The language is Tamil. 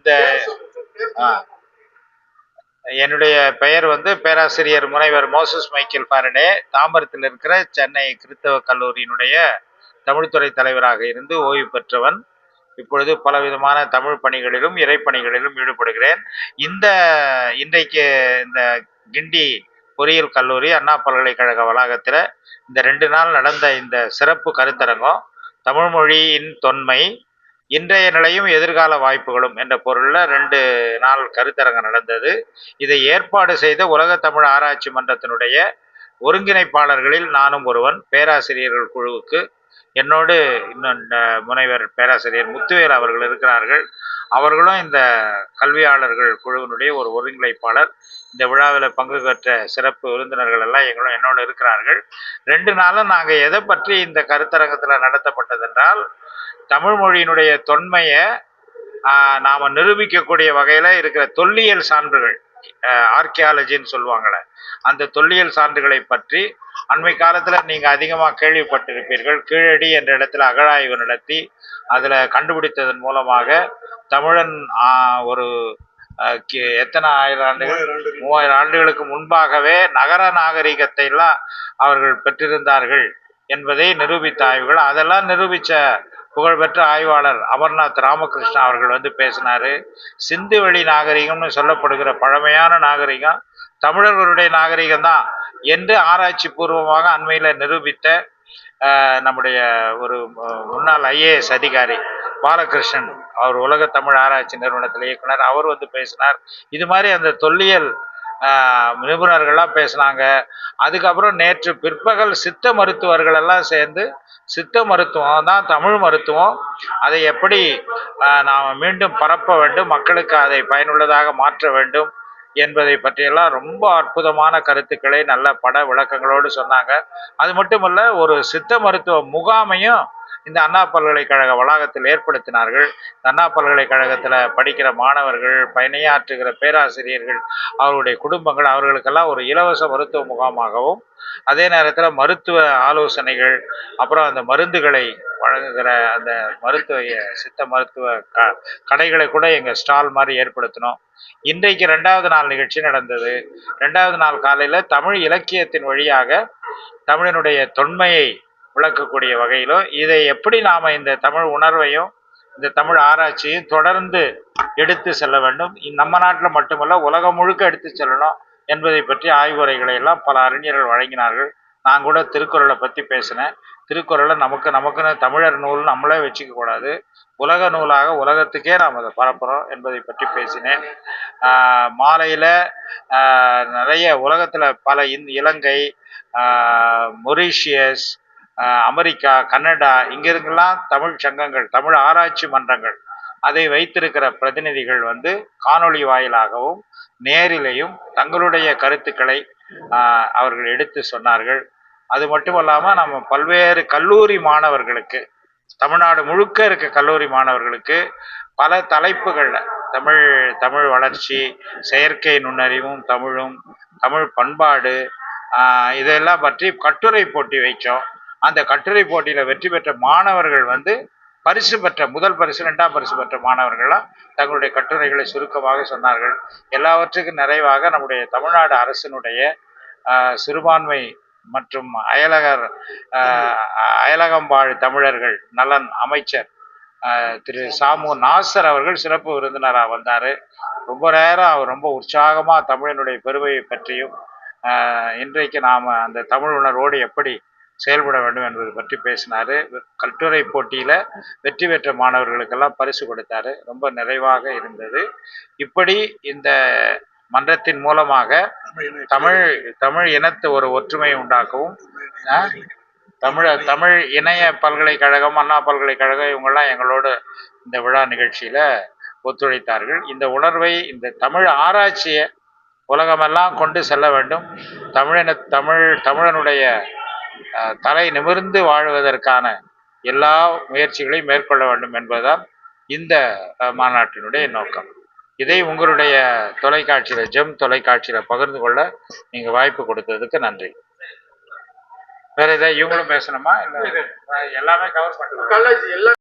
இந்த என்னுடைய பெயர் வந்து பேராசிரியர் முனைவர் மோசஸ் மைக்கேல் பாரடே. தாம்பரத்தில் இருக்கிற சென்னை கிறித்தவ கல்லூரியினுடைய தமிழ்துறை தலைவராக இருந்து ஓய்வு பெற்றவன். இப்பொழுது பலவிதமான தமிழ் பணிகளிலும் இறைப்பணிகளிலும் ஈடுபடுகிறேன். இன்றைக்கு இந்த கிண்டி பொறியியல் கல்லூரி அண்ணா பல்கலைக்கழக வளாகத்தில் இந்த 2 நாள் நடந்த இந்த சிறப்பு கருத்தரங்கம் தமிழ் மொழியின் தொன்மை, இன்றைய நிலையும் எதிர்கால வாய்ப்புகளும் என்ற பொருளில் 2 நாள் கருத்தரங்கம் நடந்தது. இதை ஏற்பாடு செய்த உலக தமிழ் ஆராய்ச்சி மன்றத்தினுடைய ஒருங்கிணைப்பாளர்களில் நானும் ஒருவன். பேராசிரியர்கள் குழுவுக்கு என்னோடு இன்னும் முனைவர் பேராசிரியர் முத்துவேல் அவர்கள் இருக்கிறார்கள். அவர்களும் இந்த கல்வியாளர்கள் குழுவினுடைய ஒரு ஒருங்கிணைப்பாளர். இந்த விழாவில் பங்கு பெற்ற சிறப்பு விருந்தினர்கள் எல்லாம் என்னோடு இருக்கிறார்கள். 2 நாளும் நாங்கள் எதை பற்றி இந்த கருத்தரங்கத்தில் நடத்தப்பட்டது என்றால், தமிழ் மொழியினுடைய தொன்மையை நாம் நிரூபிக்கக்கூடிய வகையில் இருக்கிற தொல்லியல் சான்றுகள், ஆர்கியாலஜின்னு சொல்லுவாங்களே, அந்த தொல்லியல் சான்றுகளை பற்றி அண்மை காலத்தில் நீங்கள் அதிகமாக கேள்விப்பட்டிருப்பீர்கள். கீழடி என்ற இடத்துல அகழாய்வு நடத்தி அதில் கண்டுபிடித்ததன் மூலமாக தமிழன் ஒரு எத்தனை 1000 ஆண்டுகள் 3000 ஆண்டுகளுக்கு முன்பாகவே நகர நாகரிகத்தை எல்லாம் அவர்கள் பெற்றிருந்தார்கள் என்பதை நிரூபித்த ஆய்வுகள். அதெல்லாம் நிரூபித்த புகழ்பெற்ற ஆய்வாளர் அமர்நாத் ராமகிருஷ்ணா அவர்கள் வந்து பேசினார். சிந்துவெளி நாகரிகம்னு சொல்லப்படுகிற பழமையான நாகரிகம் தமிழர்களுடைய நாகரிகம் தான் என்று ஆராய்ச்சி பூர்வமாக அண்மையில் நிரூபித்த நம்முடைய ஒரு முன்னாள் IAS அதிகாரி பாலகிருஷ்ணன், அவர் உலக தமிழ் ஆராய்ச்சி நிறுவனத்தில் இயக்குனர், அவர் வந்து பேசினார். இது மாதிரி அந்த தொல்லியல் நிபுணர்கள்லாம் பேசினாங்க. அதுக்கப்புறம் நேற்று பிற்பகல் சித்த மருத்துவர்கள் எல்லாம் சேர்ந்து சித்த மருத்துவம் தான் தமிழ் மருத்துவம், அதை எப்படி நாம் மீண்டும் பரப்ப வேண்டும், மக்களுக்கு அதை பயனுள்ளதாக மாற்ற வேண்டும் என்பதை பற்றியெல்லாம் ரொம்ப அற்புதமான கருத்துக்களை நல்ல பட விளக்கங்களோடு சொன்னாங்க. அது மட்டுமல்ல, ஒரு சித்த மருத்துவ முகாமையும் இந்த அண்ணா பல்கலைக்கழக வளாகத்தில் ஏற்படுத்தினார்கள். அண்ணா பல்கலைக்கழகத்தில் படிக்கிற மாணவர்கள், பணியாற்றுகிற பேராசிரியர்கள், அவருடைய குடும்பங்கள், அவர்களுக்கெல்லாம் ஒரு இலவச மருத்துவ முகாமாகவும், அதே நேரத்தில் மருத்துவ ஆலோசனைகள், அப்புறம் அந்த மருந்துகளை வழங்குகிற அந்த சித்த மருத்துவ கடைகளை கூட எங்கள் ஸ்டால் மாதிரி ஏற்படுத்தினோம். இன்றைக்கு 2வது நாள் நிகழ்ச்சி நடந்தது. 2வது நாள் காலையில் தமிழ் இலக்கியத்தின் வழியாக தமிழினுடைய தொன்மையை விளக்கக்கூடிய வகையிலும், இதை எப்படி நாம் இந்த தமிழ் உணர்வையும் இந்த தமிழ் ஆராய்ச்சியையும் தொடர்ந்து எடுத்து செல்ல வேண்டும், நம்ம நாட்டில் மட்டுமல்ல உலகம் முழுக்க எடுத்து செல்லணும் என்பதை பற்றி ஆய்வுரைகளை எல்லாம் பல அறிஞர்கள் வழங்கினார்கள். நான் கூட திருக்குறளை பற்றி பேசினேன். திருக்குறளை நமக்குன்னு தமிழர் நூல் நம்மளே வச்சுக்க கூடாது, உலக நூலாக உலகத்துக்கே நாம் அதை பரப்புகிறோம் என்பதை பற்றி பேசினேன். மாலையில் நிறைய உலகத்தில் பல இலங்கை, மொரீஷியஸ், அமெரிக்கா, கனடா, இங்கிருந்தெல்லாம் தமிழ் சங்கங்கள், தமிழ் ஆராய்ச்சி மன்றங்கள், அதை வைத்திருக்கிற பிரதிநிதிகள் வந்து காணொளி வாயிலாகவும் நேரிலையும் தங்களுடைய கருத்துக்களை அவர்கள் எடுத்து சொன்னார்கள். அது மட்டுமல்லாமல் நம்ம பல்வேறு கல்லூரி மாணவர்களுக்கு, தமிழ்நாடு முழுக்க இருக்க கல்லூரி மாணவர்களுக்கு பல தலைப்புகளில் தமிழ் வளர்ச்சி, செயற்கை நுண்ணறிவும் தமிழும், தமிழ் பண்பாடு, இதெல்லாம் பற்றி கட்டுரை போட்டி வைச்சோம். அந்த கட்டுரை போட்டியில் வெற்றி பெற்ற மாணவர்கள் வந்து பரிசு பெற்ற முதல் பரிசு, 2ஆம் பரிசு பெற்ற மாணவர்கள்லாம் தங்களுடைய கட்டுரைகளை சுருக்கமாக சொன்னார்கள். எல்லாவற்றுக்கும் நிறைவாக நம்முடைய தமிழ்நாடு அரசினுடைய சிறுபான்மை மற்றும் அயலகம்பாழ் தமிழர்கள் நலன் அமைச்சர் திரு சாமு நாசர் அவர்கள் சிறப்பு விருந்தினராக வந்தார். ரொம்ப நேரம் அவர் ரொம்ப உற்சாகமாக தமிழனுடைய பெருமையை பற்றியும் இன்றைக்கு நாம் அந்த தமிழ் உணர்வோடு எப்படி செயல்பட வேண்டும் என்பது பற்றி பேசினார். கட்டுரை போட்டியில் வெற்றி பெற்ற மாணவர்களுக்கெல்லாம் பரிசு கொடுத்தாரு. ரொம்ப நிறைவாக இருந்தது. இப்படி இந்த மன்றத்தின் மூலமாக தமிழ் இனத்து ஒரு ஒற்றுமை உண்டாக்கவும், தமிழ் இணைய பல்கலைக்கழகம், அண்ணா பல்கலைக்கழகம், இவங்கெல்லாம் எங்களோடு இந்த விழா நிகழ்ச்சியில் ஒத்துழைத்தார்கள். இந்த உணர்வை, இந்த தமிழ் ஆராய்ச்சியை உலகமெல்லாம் கொண்டு செல்ல வேண்டும், தமிழனுடைய தலை நிமிர்ந்து வாழ்வதற்கான எல்லா முயற்சிகளையும் மேற்கொள்ள வேண்டும் என்பதுதான் இந்த மாநாட்டினுடைய நோக்கம். இதை உங்களுடைய தொலைக்காட்சியில், ஜெம் தொலைக்காட்சியில் பகிர்ந்து கொள்ள நீங்கள் வாய்ப்பு கொடுத்ததுக்கு நன்றி. வேற ஏதாவது இவங்களும் பேசணுமா? இல்லை எல்லாமே கவர் பண்ணுங்க.